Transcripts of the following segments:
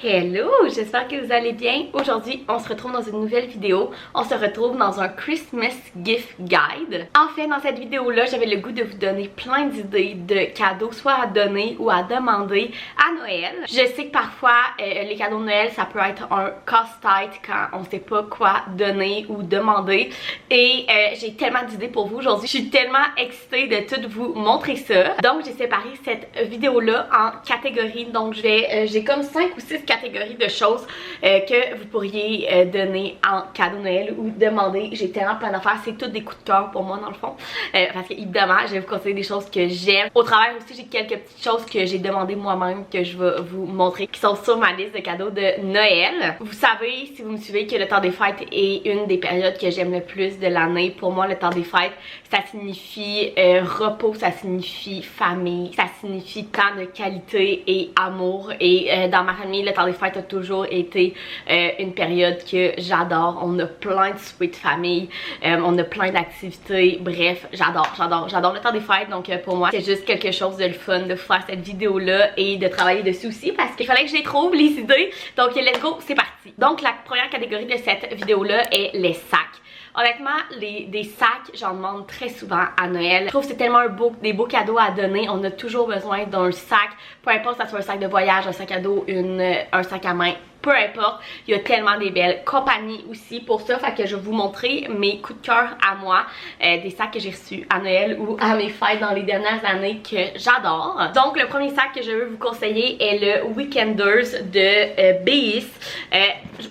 Hello, j'espère que vous allez bien. Aujourd'hui, on se retrouve dans une nouvelle vidéo. On se retrouve dans un Christmas Gift Guide. En fait, dans cette vidéo-là, j'avais le goût de vous donner plein d'idées de cadeaux, soit à donner ou à demander à Noël. Je sais que parfois, les cadeaux de Noël, ça peut être un casse-tête quand on ne sait pas quoi donner ou demander. Et j'ai tellement d'idées pour vous aujourd'hui. Je suis tellement excitée de tout vous montrer ça. Donc, j'ai séparé cette vidéo-là en catégories. Donc, j'ai comme 5 ou 6 catégories de choses que vous pourriez donner en cadeau Noël ou demander. J'ai tellement plein d'affaires, c'est toutes des coups de cœur pour moi dans le fond, parce que évidemment je vais vous conseiller des choses que j'aime. Au travers aussi, j'ai quelques petites choses que j'ai demandé moi-même que je vais vous montrer, qui sont sur ma liste de cadeaux de Noël. Vous savez, si vous me suivez, que le temps des fêtes est une des périodes que j'aime le plus de l'année. Pour moi, le temps des fêtes, ça signifie repos, ça signifie famille, ça signifie temps de qualité et amour. Et dans ma famille, le temps des fêtes a toujours été une période que j'adore. On a plein de soupers de famille, on a plein d'activités, bref, j'adore le temps des fêtes. Donc pour moi, c'est juste quelque chose de le fun de faire cette vidéo-là et de travailler dessus aussi parce qu'il fallait que je les trouve, les idées. Donc let's go, c'est parti. Donc la première catégorie de cette vidéo-là est les sacs. Honnêtement, des sacs, j'en demande très souvent à Noël. Je trouve que c'est tellement des beaux cadeaux à donner. On a toujours besoin d'un sac, peu importe que ça soit un sac de voyage, un sac à dos, un sac à main. Peu importe, il y a tellement des belles compagnies aussi pour ça. Fait que je vais vous montrer mes coups de cœur à moi, des sacs que j'ai reçus à Noël ou à mes fêtes dans les dernières années que j'adore. Donc le premier sac que je veux vous conseiller est le Weekenders de BIS.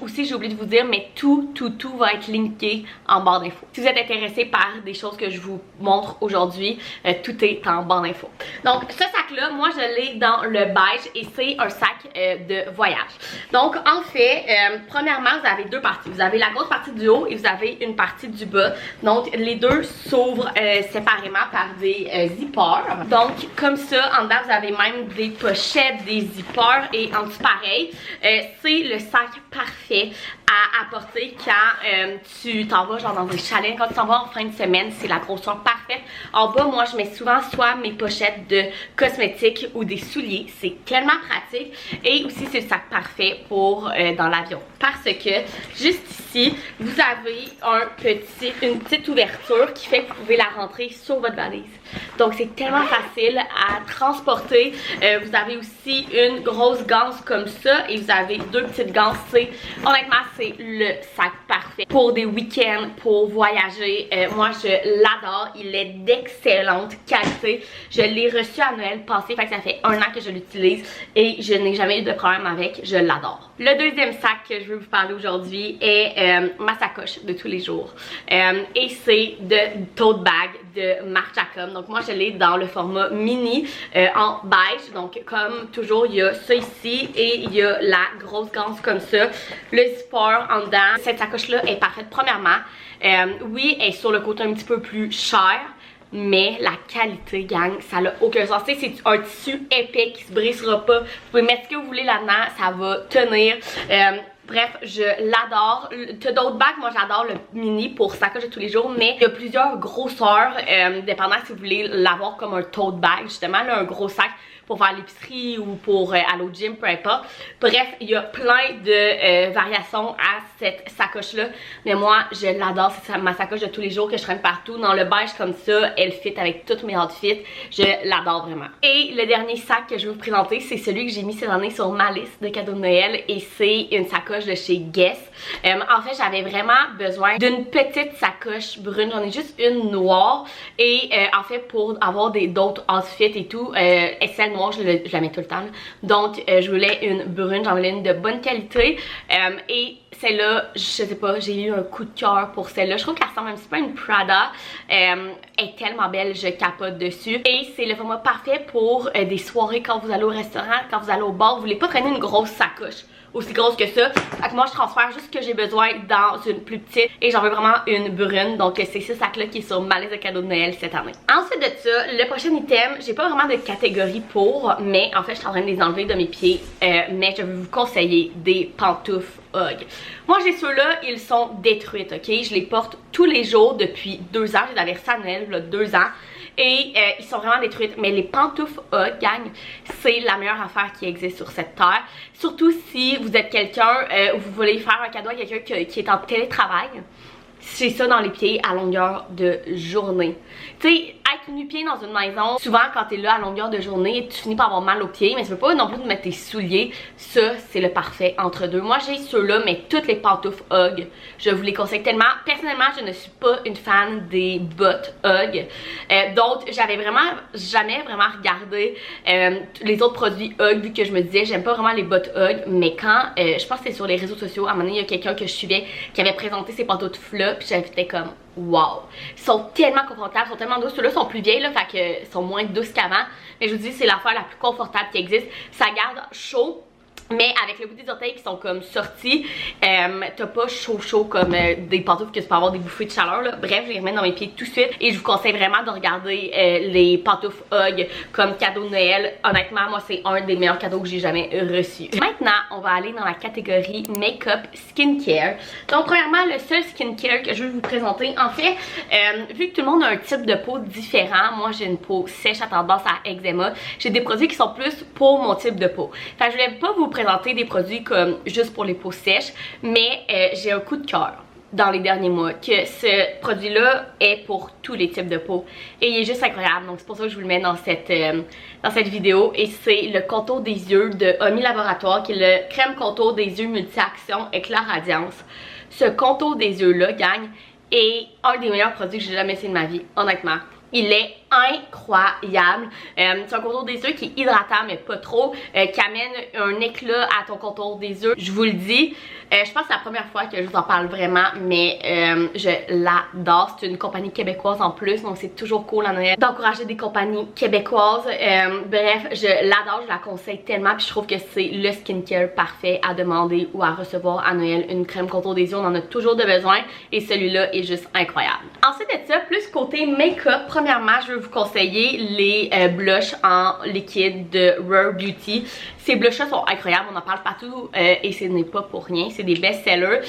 Aussi j'ai oublié de vous dire, mais tout va être linké en barre d'infos. Si vous êtes intéressé par des choses que je vous montre aujourd'hui, tout est en barre d'infos. Donc ce sac là, moi je l'ai dans le beige et c'est un sac de voyage. Donc en fait, premièrement, vous avez deux parties. Vous avez la grosse partie du haut et vous avez une partie du bas. Donc les deux s'ouvrent séparément par des zippers. Donc comme ça, en dedans vous avez même des pochettes, des zippers et en dessous pareil. C'est le sac parfait à apporter quand tu t'en vas genre dans un chalet, quand tu t'en vas en fin de semaine, c'est la grosseur parfaite. En bas, moi je mets souvent soit mes pochettes de cosmétiques ou des souliers, c'est tellement pratique. Et aussi c'est le sac parfait pour dans l'avion, parce que juste ici vous avez une petite ouverture qui fait que vous pouvez la rentrer sur votre valise. Donc c'est tellement facile à transporter. Vous avez aussi une grosse ganse comme ça et vous avez deux petites ganses. Honnêtement c'est le sac parfait pour des week-ends, pour voyager. Moi je l'adore, il est d'excellente qualité. Je l'ai reçu à Noël passé, fait que ça fait 1 an que je l'utilise et je n'ai jamais eu de problème avec, je l'adore. Le deuxième sac que je veux vous parler aujourd'hui est ma sacoche de tous les jours et c'est de tote bag de Marc Jacobs. Donc moi je l'ai dans le format mini en beige. Donc comme toujours il y a ça ici et il y a la grosse ganse comme ça, le zipper en dedans. Cette sacoche là est parfaite. Premièrement, oui elle est sur le côté un petit peu plus cher, mais la qualité, gang, ça n'a aucun sens. C'est un tissu épais qui se brisera pas. Vous pouvez mettre ce que vous voulez là-dedans, ça va tenir. Bref, je l'adore. T'as d'autres bacs, moi j'adore le mini pour sacoche de tous les jours, mais il y a plusieurs grosseurs, dépendant si vous voulez l'avoir comme un tote bag, justement, là, un gros sac pour faire l'épicerie ou pour aller au gym, peu importe. Bref, il y a plein de variations à cette sacoche-là, mais moi, je l'adore. C'est ma sacoche de tous les jours que je traîne partout. Dans le beige comme ça, elle fit avec tous mes outfits. Je l'adore vraiment. Et le dernier sac que je vais vous présenter, c'est celui que j'ai mis cette année sur ma liste de cadeaux de Noël et c'est une sacoche de chez Guess. En fait, j'avais vraiment besoin d'une petite sacoche brune. J'en ai juste une noire et en fait, pour avoir d'autres outfits et tout, celle noire, je la mets tout le temps. Donc, je voulais une brune, j'en voulais une de bonne qualité. Et celle-là, je sais pas, j'ai eu un coup de cœur pour celle-là. Je trouve qu'elle ressemble un petit peu à une Prada. Elle est tellement belle, je capote dessus. Et c'est le format parfait pour des soirées quand vous allez au restaurant, quand vous allez au bar. Vous voulez pas traîner une grosse sacoche aussi grosse que ça. Fait que moi je transfère juste ce que j'ai besoin dans une plus petite et j'en veux vraiment une brune. Donc c'est ce sac là qui est sur ma liste de cadeaux de Noël cette année. Ensuite de ça, le prochain item, j'ai pas vraiment de catégorie pour, mais en fait je suis en train de les enlever de mes pieds, mais je vais vous conseiller des pantoufles Hug. Moi j'ai ceux-là, ils sont détruites, ok? Je les porte tous les jours depuis 2 ans, j'ai la versée à Noël, là, 2 ans. et ils sont vraiment détruites. Mais les pantoufles Hug, gang, c'est la meilleure affaire qui existe sur cette terre. Surtout si vous êtes quelqu'un où vous voulez faire un cadeau à quelqu'un qui est en télétravail. C'est ça dans les pieds à longueur de journée. Tu sais, être nu-pied dans une maison, souvent quand t'es là à longueur de journée, tu finis par avoir mal aux pieds, mais tu veux pas non plus te mettre tes souliers. Ça, c'est le parfait entre deux. Moi, j'ai ceux-là, mais toutes les pantoufles Hug, je vous les conseille tellement. Personnellement, je ne suis pas une fan des bottes Hug. Donc, j'avais vraiment jamais vraiment regardé les autres produits Hug, vu que je me disais, j'aime pas vraiment les bottes Hug. Mais quand, je pense que c'est sur les réseaux sociaux, à un moment donné, il y a quelqu'un que je suivais qui avait présenté ces pantoufles-là, puis j'étais comme wow, ils sont tellement confortables, ils sont tellement douces. Ceux-là sont plus vieilles là, fait que sont moins douces qu'avant, mais je vous dis c'est l'affaire la plus confortable qui existe. Ça garde chaud, mais avec le bout des orteils qui sont comme sortis, t'as pas chaud comme des pantoufles que tu peux avoir des bouffées de chaleur là. Bref, je les remets dans mes pieds tout de suite et je vous conseille vraiment de regarder les pantoufles Hug comme cadeau de Noël. Honnêtement, moi c'est un des meilleurs cadeaux que j'ai jamais reçu. Maintenant, on va aller dans la catégorie make-up skincare. Donc premièrement, le seul skincare que je vais vous présenter, en fait, vu que tout le monde a un type de peau différent, moi j'ai une peau sèche à tendance à eczéma, j'ai des produits qui sont plus pour mon type de peau. Fait que je voulais pas vous présenter des produits comme juste pour les peaux sèches, mais j'ai un coup de cœur dans les derniers mois que ce produit là est pour tous les types de peau et il est juste incroyable. Donc c'est pour ça que je vous le mets dans cette vidéo, et c'est le contour des yeux de Omi Laboratoire, qui est le crème contour des yeux multi-action éclat radiance. Ce contour des yeux là, gang, est un des meilleurs produits que j'ai jamais essayé de ma vie, honnêtement. Il est incroyable. C'est un contour des yeux qui est hydratant mais pas trop, qui amène un éclat à ton contour des yeux. Je vous le dis, je pense que c'est la première fois que je vous en parle vraiment, mais je l'adore. C'est une compagnie québécoise en plus, donc c'est toujours cool à Noël d'encourager des compagnies québécoises. Bref, je l'adore, je la conseille tellement, puis je trouve que c'est le skincare parfait à demander ou à recevoir à Noël. Une crème contour des yeux, on en a toujours de besoin et celui-là est juste incroyable. Ensuite de ça, plus côté make-up, premièrement, je veux vous conseiller les blushs en liquide de Rare Beauty. Ces blushs-là sont incroyables, on en parle partout et ce n'est pas pour rien, c'est des best-sellers.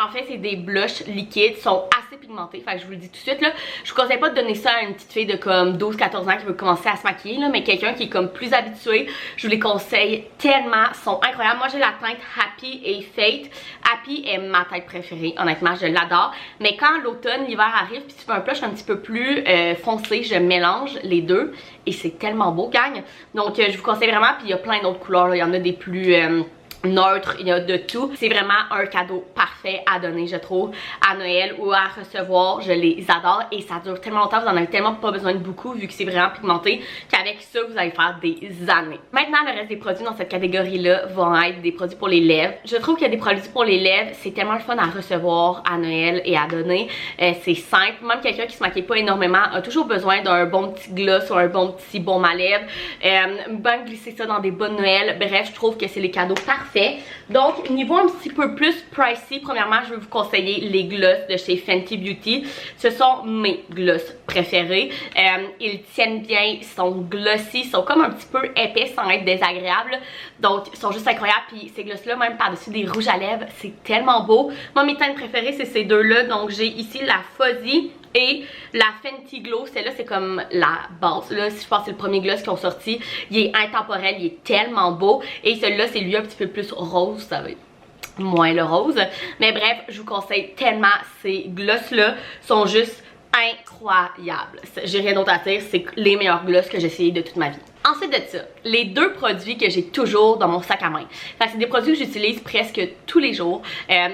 En fait, c'est des blushs liquides, sont assez pigmentés, fait que je vous le dis tout de suite là. Je vous conseille pas de donner ça à une petite fille de comme 12-14 ans qui veut commencer à se maquiller là, mais quelqu'un qui est comme plus habitué, je vous les conseille tellement, sont incroyables. Moi j'ai la teinte Happy et Fate. Happy est ma teinte préférée, honnêtement, je l'adore. Mais quand l'automne, l'hiver arrive, puis tu fais un blush un petit peu plus foncé, je mélange les deux et c'est tellement beau, gang. Donc je vous conseille vraiment, puis il y a plein d'autres couleurs là. Il y en a des plus neutre, il y a de tout. C'est vraiment un cadeau parfait à donner, je trouve, à Noël ou à recevoir. Je les adore et ça dure tellement longtemps, vous en avez tellement pas besoin de beaucoup vu que c'est vraiment pigmenté, qu'avec ça vous allez faire des années. Maintenant, le reste des produits dans cette catégorie là vont être des produits pour les lèvres. Je trouve qu'il y a des produits pour les lèvres, c'est tellement le fun à recevoir à Noël et à donner. C'est simple, même quelqu'un qui se maquille pas énormément a toujours besoin d'un bon petit gloss ou un bon petit baume à lèvres. Ben glisser ça dans des bonnes Noël. Bref, je trouve que c'est les cadeaux parfaits. Donc, niveau un petit peu plus pricey, premièrement, je vais vous conseiller les gloss de chez Fenty Beauty. Ce sont mes gloss préférés. Ils tiennent bien, ils sont glossy, ils sont comme un petit peu épais sans être désagréables. Donc, ils sont juste incroyables. Puis ces gloss-là, même par-dessus des rouges à lèvres, c'est tellement beau. Moi, mes teintes préférées, c'est ces deux-là. Donc, j'ai ici la Fuzzy et la Fenty Glow. Celle-là, c'est comme la base. Là, je pense que c'est le premier gloss qu'ils ont sorti. Il est intemporel, il est tellement beau. Et celui-là, c'est lui un petit peu plus rose, vous savez. Moins le rose. Mais bref, je vous conseille tellement. Ces gloss-là sont juste incroyables. J'ai rien d'autre à dire. C'est les meilleurs gloss que j'ai essayé de toute ma vie. Ensuite de ça, les deux produits que j'ai toujours dans mon sac à main. C'est des produits que j'utilise presque tous les jours.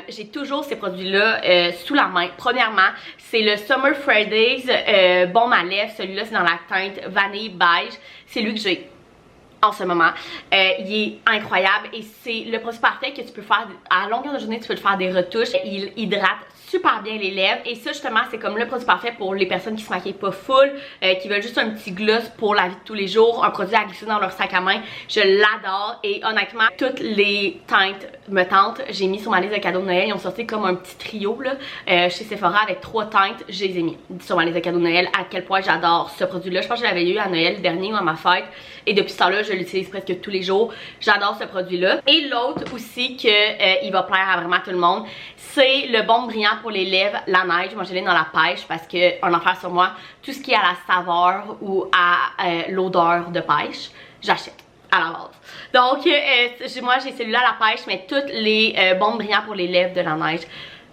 J'ai toujours ces produits-là sous la main. Premièrement, c'est le Summer Fridays baume à lèvres. Celui-là, c'est dans la teinte Vanille Beige. C'est lui que j'ai en ce moment. Il est incroyable et c'est le produit parfait que tu peux faire à longueur de journée. Tu peux te faire des retouches. Il hydrate super bien les lèvres et ça justement c'est comme le produit parfait pour les personnes qui se maquillent pas full, qui veulent juste un petit gloss pour la vie de tous les jours, un produit à glisser dans leur sac à main. Je l'adore et honnêtement toutes les teintes me tentent. J'ai mis sur ma liste de cadeaux de Noël, ils ont sorti comme un petit trio là chez Sephora avec 3 teintes, je les ai mis sur ma liste de cadeaux de Noël. À quel point j'adore ce produit là, je pense que je l'avais eu à Noël dernier ou à ma fête et depuis ce temps là je l'utilise presque tous les jours. J'adore ce produit-là. Et l'autre aussi que il va plaire à vraiment tout le monde, c'est le baume brillant pour les lèvres, la neige. Moi je l'ai dans la pêche parce que un affaire sur moi, tout ce qui est à la saveur ou à l'odeur de pêche, j'achète à la base. Donc moi j'ai celui-là à la pêche, mais toutes les baumes brillants pour les lèvres de la neige,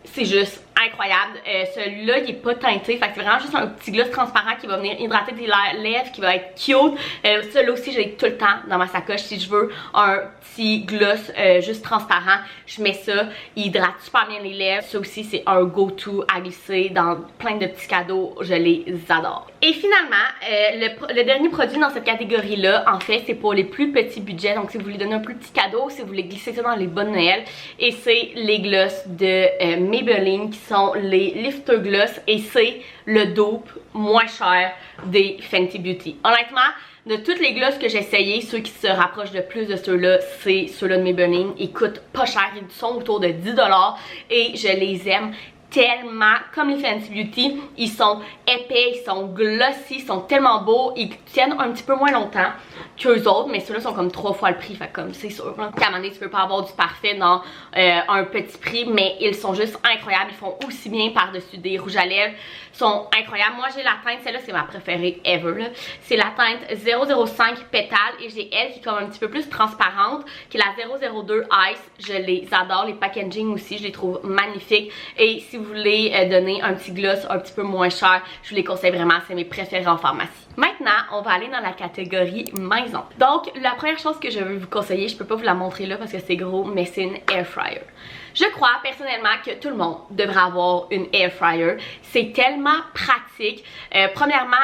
c'est juste incroyable. Celui-là il est pas teinté, fait que c'est vraiment juste un petit gloss transparent qui va venir hydrater tes lèvres, qui va être cute. Celui-là aussi je l'ai tout le temps dans ma sacoche. Si je veux un petit gloss juste transparent, je mets ça, il hydrate super bien les lèvres. Ça aussi c'est un go-to à glisser dans plein de petits cadeaux, je les adore. Et finalement le dernier produit dans cette catégorie là, en fait c'est pour les plus petits budgets, donc si vous voulez donner un plus petit cadeau, si vous voulez glisser ça dans les bonnes Noël, et c'est les gloss de Maybelline qui sont les Lifter Gloss, et c'est le dupe moins cher des Fenty Beauty. Honnêtement, de toutes les glosses que j'ai essayé, ceux qui se rapprochent le plus de ceux-là, c'est ceux-là de Maybelline. Ils coûtent pas cher, ils sont autour de 10$ et je les aime tellement. Comme les Fenty Beauty, ils sont épais, ils sont glossy, ils sont tellement beaux, ils tiennent un petit peu moins longtemps qu'eux autres, mais ceux-là sont comme 3 fois le prix, fait comme c'est sûr qu'à un moment donné tu peux pas avoir du parfait dans un petit prix, mais ils sont juste incroyables. Ils font aussi bien par-dessus des rouges à lèvres, sont incroyables. Moi j'ai la teinte, celle-là c'est ma préférée ever, c'est la teinte 005 pétale, et j'ai elle qui est comme un petit peu plus transparente, qui est la 002 Ice. Je les adore, les packaging aussi je les trouve magnifiques, et si vous voulez donner un petit gloss un petit peu moins cher, je vous les conseille vraiment, c'est mes préférés en pharmacie. Maintenant, on va aller dans la catégorie maison. Donc, la première chose que je veux vous conseiller, je peux pas vous la montrer là parce que c'est gros, mais c'est une air fryer. Je crois personnellement que tout le monde devrait avoir une air fryer. C'est tellement pratique. Premièrement,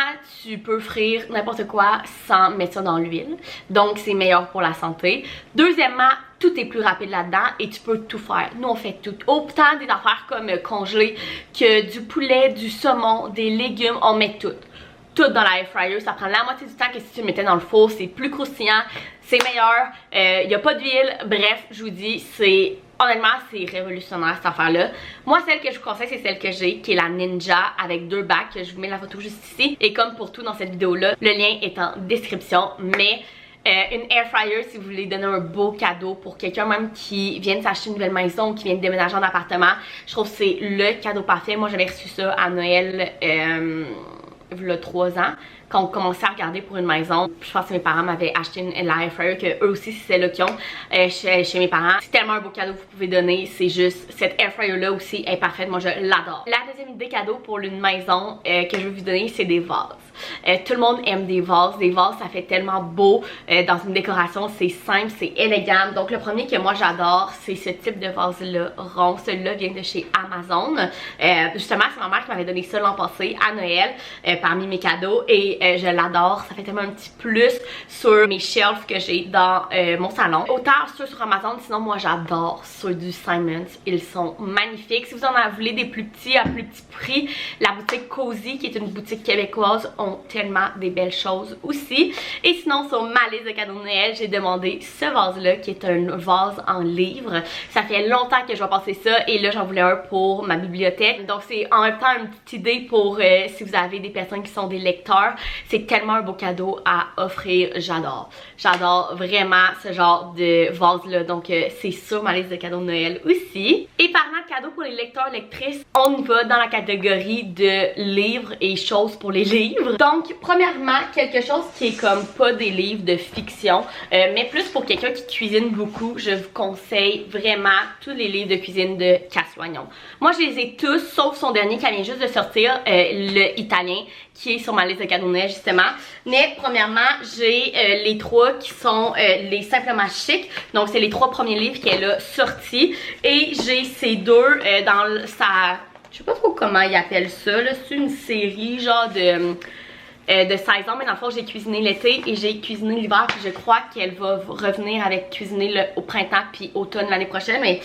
tu peux frire n'importe quoi sans mettre ça dans l'huile. Donc, c'est meilleur pour la santé. Deuxièmement, tout est plus rapide là-dedans et tu peux tout faire. Nous, on fait tout. Autant des affaires comme congelé que du poulet, du saumon, des légumes, on met tout. Tout dans la air fryer, ça prend la moitié du temps que si tu le mettais dans le four, c'est plus croustillant, c'est meilleur, il n'y a pas d'huile, bref, je vous dis, c'est honnêtement, c'est révolutionnaire cette affaire-là. Moi, celle que je vous conseille, c'est celle que j'ai, qui est la Ninja avec 2 bacs. Je vous mets la photo juste ici. Et comme pour tout dans cette vidéo-là, le lien est en description. Mais une air fryer, si vous voulez donner un beau cadeau pour quelqu'un même qui vient de s'acheter une nouvelle maison, qui vient de déménager en appartement, je trouve que c'est le cadeau parfait. Moi, j'avais reçu ça à Noël il y a 3 ans, quand on commençait à regarder pour une maison. Je pense que mes parents m'avaient acheté une air fryer, que eux aussi c'est celle-là qu'ils ont chez mes parents. C'est tellement un beau cadeau que vous pouvez donner, c'est juste, cette air fryer là aussi est parfaite, moi je l'adore. La deuxième idée cadeau pour une maison que je veux vous donner, c'est des vases. Tout le monde aime des vases. Des vases, ça fait tellement beau dans une décoration, c'est simple, c'est élégant. Donc le premier que moi j'adore, c'est ce type de vase-là, rond. Celui-là vient de chez Amazon. Justement, c'est ma mère qui m'avait donné ça l'an passé à Noël parmi mes cadeaux, et je l'adore. Ça fait tellement un petit plus sur mes shelves que j'ai dans mon salon. Autant ceux sur Amazon, sinon moi j'adore ceux du Simons. Ils sont magnifiques. Si vous en voulez des plus petits à plus petit prix, la boutique Cozy, qui est une boutique québécoise, ont tellement des belles choses aussi. Et sinon, sur ma liste de cadeaux de Noël, j'ai demandé ce vase-là, qui est un vase en livre. Ça fait longtemps que je vais passer ça, et là j'en voulais un pour ma bibliothèque. Donc c'est en même temps une petite idée pour si vous avez des personnes qui sont des lecteurs. C'est tellement un beau cadeau à offrir, j'adore. J'adore vraiment ce genre de vase-là, donc c'est sur ma liste de cadeaux de Noël aussi. Et parlant de cadeaux pour les lecteurs, lectrices, on y va dans la catégorie de livres et choses pour les livres. Donc, premièrement, quelque chose qui est comme pas des livres de fiction, mais plus pour quelqu'un qui cuisine beaucoup, je vous conseille vraiment tous les livres de cuisine de Cass Loignon. Moi, je les ai tous, sauf son dernier qui vient juste de sortir, le italien, qui est sur ma liste de cadeaux de Noël justement. Mais premièrement, j'ai les 3 qui sont les Simplement Chic. Donc, c'est les 3 premiers livres qu'elle a sortis. Et j'ai ces 2 dans sa... Je sais pas trop comment ils appellent ça, c'est une série genre de 16 ans, mais dans le fond j'ai cuisiné l'été et j'ai cuisiné l'hiver, puis je crois qu'elle va revenir avec cuisiner au printemps puis automne l'année prochaine, mais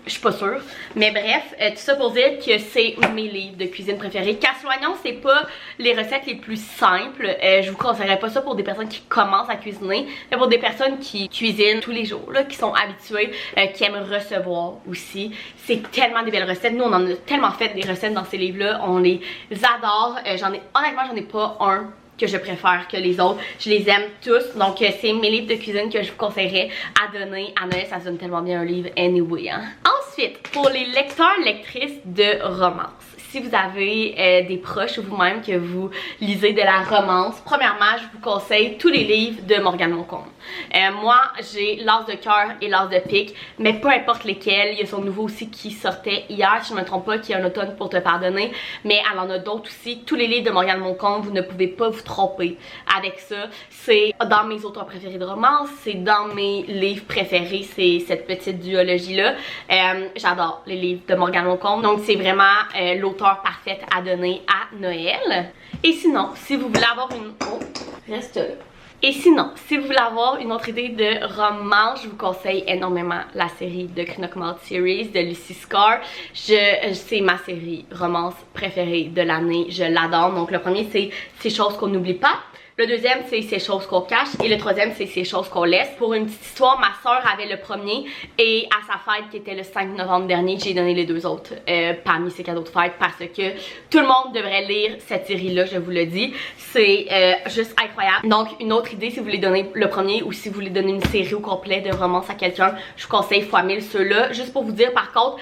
je suis pas sûre. Mais bref, tout ça pour dire que c'est mes livres de cuisine préférés. Cass Loignon, c'est pas les recettes les plus simples. Je vous conseillerais pas ça pour des personnes qui commencent à cuisiner, mais pour des personnes qui cuisinent tous les jours, là, qui sont habituées, qui aiment recevoir aussi. C'est tellement des belles recettes. Nous, on en a tellement fait des recettes dans ces livres-là. On les adore. Honnêtement, j'en ai pas un que je préfère que les autres. Je les aime tous. Donc c'est mes livres de cuisine que je vous conseillerais à donner à Noël. Ça sonne tellement bien un livre anyway. Hein. Ensuite, pour les lecteurs, lectrices de romance. Si vous avez des proches ou vous-même que vous lisez de la romance, premièrement, je vous conseille tous les livres de Morgane Moncombe. Moi, j'ai L'As de cœur et L'As de pique, mais peu importe lesquels, il y a son nouveau aussi qui sortait hier, si je ne me trompe pas, qui est un automne pour te pardonner, mais elle en a d'autres aussi. Tous les livres de Morgane Moncombe, vous ne pouvez pas vous tromper avec ça. C'est dans mes auteurs préférés de romance, c'est dans mes livres préférés, c'est cette petite duologie-là. J'adore les livres de Morgane Moncombe, donc c'est vraiment l'auteur parfaite à donner à Noël. Et sinon, si vous voulez avoir une... Oh, reste là. Et sinon, si vous voulez avoir une autre idée de romance, je vous conseille énormément la série de Knockmouth Series de Lucy Scar. C'est ma série romance préférée de l'année, je l'adore. Donc le premier c'est Ces choses qu'on n'oublie pas. Le deuxième, c'est Ces choses qu'on cache. Et le troisième, c'est Ces choses qu'on laisse. Pour une petite histoire, ma soeur avait le premier. Et à sa fête, qui était le 5 novembre dernier, j'ai donné les deux autres parmi ses cadeaux de fête. Parce que tout le monde devrait lire cette série-là, je vous le dis. C'est juste incroyable. Donc, une autre idée, si vous voulez donner le premier ou si vous voulez donner une série au complet de romance à quelqu'un, je vous conseille fois 1000 ceux-là. Juste pour vous dire, par contre,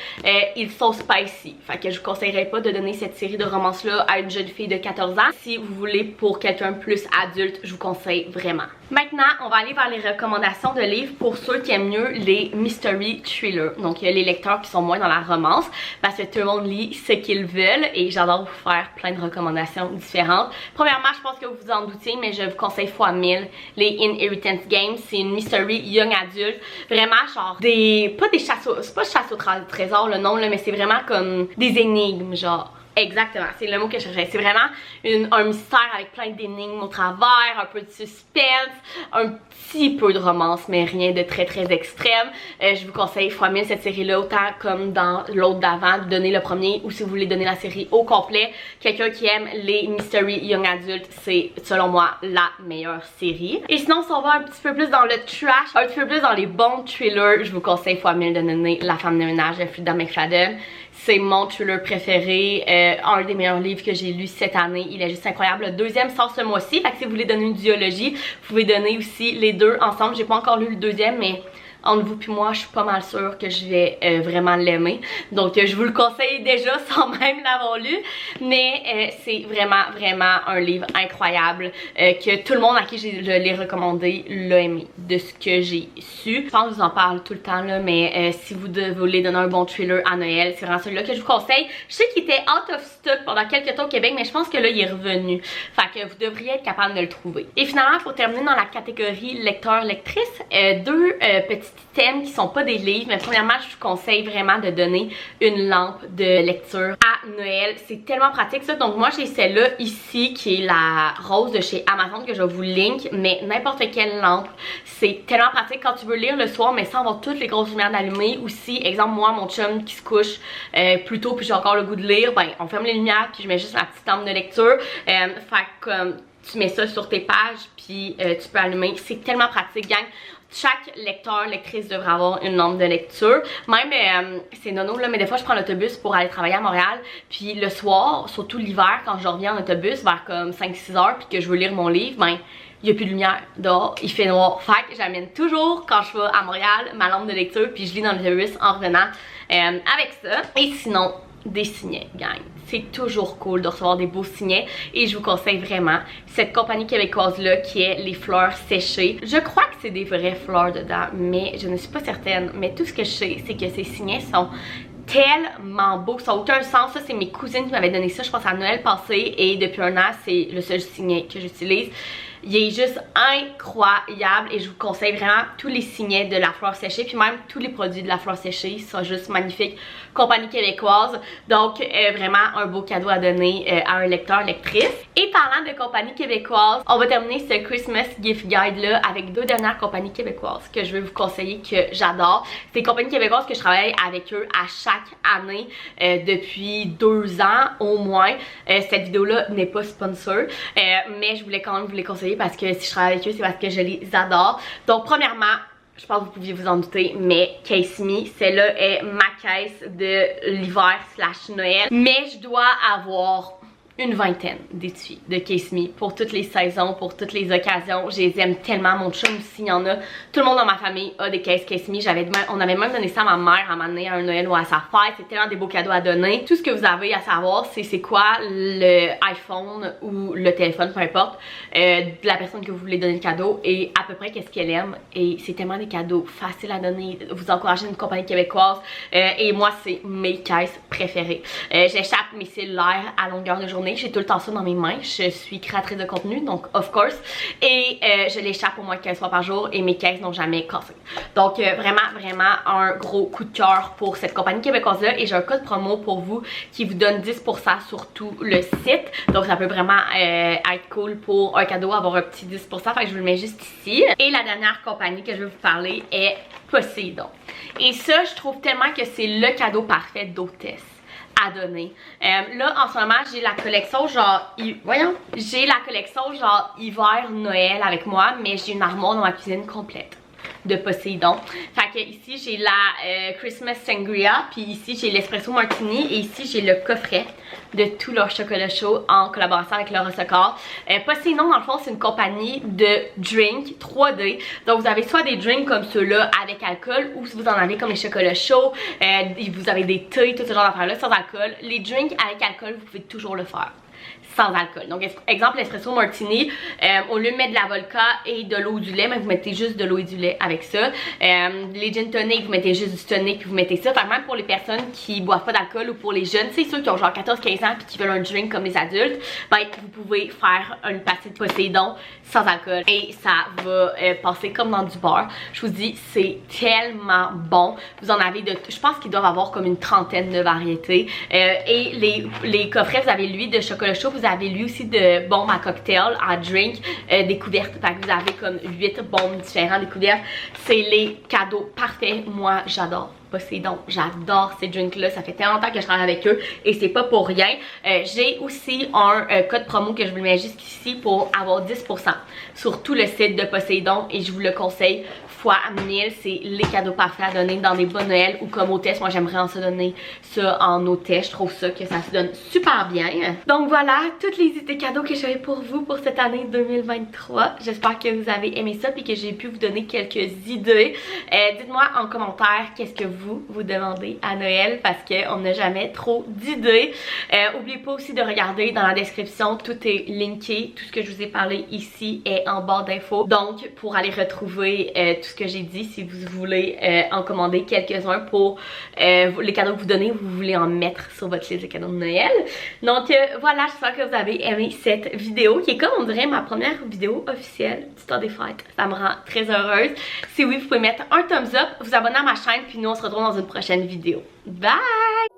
ils sont spicy. Fait que je vous conseillerais pas de donner cette série de romance-là à une jeune fille de 14 ans. Si vous voulez pour quelqu'un plus adulte, je vous conseille vraiment. Maintenant, on va aller vers les recommandations de livres pour ceux qui aiment mieux les mystery thrillers. Donc, il y a les lecteurs qui sont moins dans la romance parce que tout le monde lit ce qu'ils veulent et j'adore vous faire plein de recommandations différentes. Premièrement, je pense que vous vous en doutiez, mais je vous conseille fois 1000 les Inheritance Games. C'est une mystery young adulte. Vraiment, genre, pas des chasses au... C'est pas chasse au trésor le nom, là, mais c'est vraiment comme des énigmes, genre. Exactement, c'est le mot que je cherchais. C'est vraiment un mystère avec plein d'énigmes au travers, un peu de suspense, un petit peu de romance, mais rien de très très extrême. Je vous conseille fois 1000 cette série-là, autant comme dans l'autre d'avant, de donner le premier, ou si vous voulez donner la série au complet. Quelqu'un qui aime les mystery young adultes, c'est selon moi la meilleure série. Et sinon, si on va un petit peu plus dans le trash, un petit peu plus dans les bons thrillers, je vous conseille fois 1000 de donner La femme de ménage de Frida McFadden. C'est mon thriller préféré, un des meilleurs livres que j'ai lu cette année. Il est juste incroyable. Le deuxième sort ce mois-ci. Fait que si vous voulez donner une duologie, vous pouvez donner aussi les deux ensemble. J'ai pas encore lu le deuxième, mais entre vous puis moi, je suis pas mal sûre que je vais vraiment l'aimer. Donc je vous le conseille déjà sans même l'avoir lu. Mais c'est vraiment, vraiment un livre incroyable que tout le monde à qui je l'ai recommandé l'a aimé. De ce que j'ai su. Je pense que je vous en parle tout le temps là, mais si vous voulez donner un bon thriller à Noël, c'est vraiment celui-là que je vous conseille. Je sais qu'il était out of stock pendant quelques temps au Québec, mais je pense que là, il est revenu. Fait que vous devriez être capable de le trouver. Et finalement, pour terminer dans la catégorie lecteur-lectrice, deux petits thèmes qui sont pas des livres, mais premièrement je vous conseille vraiment de donner une lampe de lecture à Noël. C'est tellement pratique ça. Donc moi j'ai celle-là ici qui est la rose de chez Amazon que je vous link, mais n'importe quelle lampe, c'est tellement pratique quand tu veux lire le soir mais sans avoir toutes les grosses lumières allumées. Ou si, exemple moi mon chum qui se couche plus tôt puis j'ai encore le goût de lire, ben on ferme les lumières puis je mets juste ma petite lampe de lecture. Fait comme tu mets ça sur tes pages puis tu peux allumer. C'est tellement pratique gang. Chaque lecteur, lectrice devrait avoir une lampe de lecture. Même, c'est nono là, mais des fois je prends l'autobus pour aller travailler à Montréal. Puis le soir, surtout l'hiver, quand je reviens en autobus vers comme 5-6 heures puis que je veux lire mon livre, ben il n'y a plus de lumière dehors, il fait noir. Fait que j'amène toujours quand je vais à Montréal ma lampe de lecture puis je lis dans l'autobus en revenant avec ça. Et sinon, des signets, gang. C'est toujours cool de recevoir des beaux signets et je vous conseille vraiment cette compagnie québécoise là qui est les fleurs séchées. Je crois que c'est des vraies fleurs dedans, mais je ne suis pas certaine. Mais tout ce que je sais, c'est que ces signets sont tellement beaux, ça n'a aucun sens. Ça, c'est mes cousines qui m'avaient donné ça, je pense à Noël passé, et depuis un an, c'est le seul signet que j'utilise. Il est juste incroyable et je vous conseille vraiment tous les signets de la fleur séchée, puis même tous les produits de la fleur séchée sont juste magnifiques. Compagnie québécoise, donc vraiment un beau cadeau à donner à un lecteur, lectrice. Et parlant de compagnie québécoise, on va terminer ce Christmas gift guide là avec deux dernières compagnies québécoises que je vais vous conseiller, que j'adore. C'est des compagnies québécoises que je travaille avec eux à chaque année depuis 2 ans au moins. Cette vidéo là n'est pas sponsor, mais je voulais quand même vous les conseiller parce que si je travaille avec eux, c'est parce que je les adore. Donc premièrement, je pense que vous pouviez vous en douter, mais Case Me, celle-là est ma caisse de l'hiver / Noël. Mais je dois avoir une vingtaine d'étuis de Kiss Me pour toutes les saisons, pour toutes les occasions. Je les aime tellement. Mon chum aussi, il y en a. Tout le monde dans ma famille a des caisses Kiss Me. On avait même donné ça à ma mère à m'amener à un Noël ou à sa fête. C'est tellement des beaux cadeaux à donner. Tout ce que vous avez à savoir, c'est quoi le iPhone ou le téléphone, peu importe, de la personne que vous voulez donner le cadeau et à peu près qu'est-ce qu'elle aime. Et c'est tellement des cadeaux faciles à donner. Vous encouragez une compagnie québécoise. Et moi, c'est mes caisses préférées. J'échappe mes cellulaires à longueur de journée. J'ai tout le temps ça dans mes mains. Je suis créatrice de contenu, donc of course. Et je l'échappe au moins 15 fois par jour et mes caisses n'ont jamais cassé. Donc vraiment un gros coup de cœur pour cette compagnie québécoise-là. Et j'ai un code promo pour vous qui vous donne 10% sur tout le site. Donc ça peut vraiment être cool pour un cadeau, avoir un petit 10%. Fait que je vous le mets juste ici. Et la dernière compagnie que je vais vous parler est Poseidon. Et ça, je trouve tellement que c'est le cadeau parfait d'hôtesse à donner. Là, en ce moment, j'ai la collection genre... j'ai la collection genre hiver-Noël avec moi, mais j'ai une armoire dans ma cuisine complète de Poseidon. Fait que ici, j'ai la Christmas Sangria, puis ici, j'ai l'Espresso Martini, et ici, j'ai le coffret de tout leur chocolat chaud en collaboration avec le Rosacor. Poseidon, dans le fond, c'est une compagnie de drinks 3D. Donc, vous avez soit des drinks comme ceux-là avec alcool, ou si vous en avez comme les chocolats chauds, vous avez des thés, tout ce genre d'affaires-là sans alcool. Les drinks avec alcool, vous pouvez toujours le faire sans alcool. Donc exemple l'espresso martini, au lieu de mettre de la vodka et de l'eau du lait, mais vous mettez juste de l'eau et du lait avec ça. Les gin tonic, vous mettez juste du tonic puis vous mettez ça. Enfin, même pour les personnes qui boivent pas d'alcool ou pour les jeunes, c'est ceux qui ont genre 14-15 ans puis qui veulent un drink comme les adultes, ben vous pouvez faire une partie de Poseidon sans alcool et ça va passer comme dans du beurre. Je vous dis, c'est tellement bon. Vous en avez de, je pense qu'ils doivent avoir comme une trentaine de variétés. Et les coffrets, vous avez lui de chocolat chaud, vous avez lui aussi de bombes à cocktail, à drink, découvertes. Fait que vous avez comme 8 bombes différentes découvertes. C'est les cadeaux parfaits. Moi, j'adore Poseidon. J'adore ces drinks-là. Ça fait tellement longtemps que je travaille avec eux et c'est pas pour rien. J'ai aussi un code promo que je vous le mets juste ici pour avoir 10% sur tout le site de Poseidon et je vous le conseille fois 1000. C'est les cadeaux parfaits à donner dans des bonnes Noël ou comme hôtesse. Moi, j'aimerais en se donner ça en hôtesse. Je trouve ça que ça se donne super bien. Donc voilà, toutes les idées cadeaux que j'avais pour vous pour cette année 2023. J'espère que vous avez aimé ça et que j'ai pu vous donner quelques idées. Dites-moi en commentaire qu'est-ce que vous demandez à Noël parce qu'on n'a jamais trop d'idées. N'oubliez pas aussi de regarder dans la description, tout est linké. Tout ce que je vous ai parlé ici est en barre d'infos. Donc pour aller retrouver tout ce que j'ai dit, si vous voulez en commander quelques-uns pour les cadeaux que vous donnez, vous voulez en mettre sur votre liste de cadeaux de Noël. Donc voilà, j'espère que vous avez aimé cette vidéo qui est comme on dirait ma première vidéo officielle du temps des fêtes. Ça me rend très heureuse. Si oui, vous pouvez mettre un thumbs up, vous abonner à ma chaîne, puis nous on se retrouve dans une prochaine vidéo. Bye!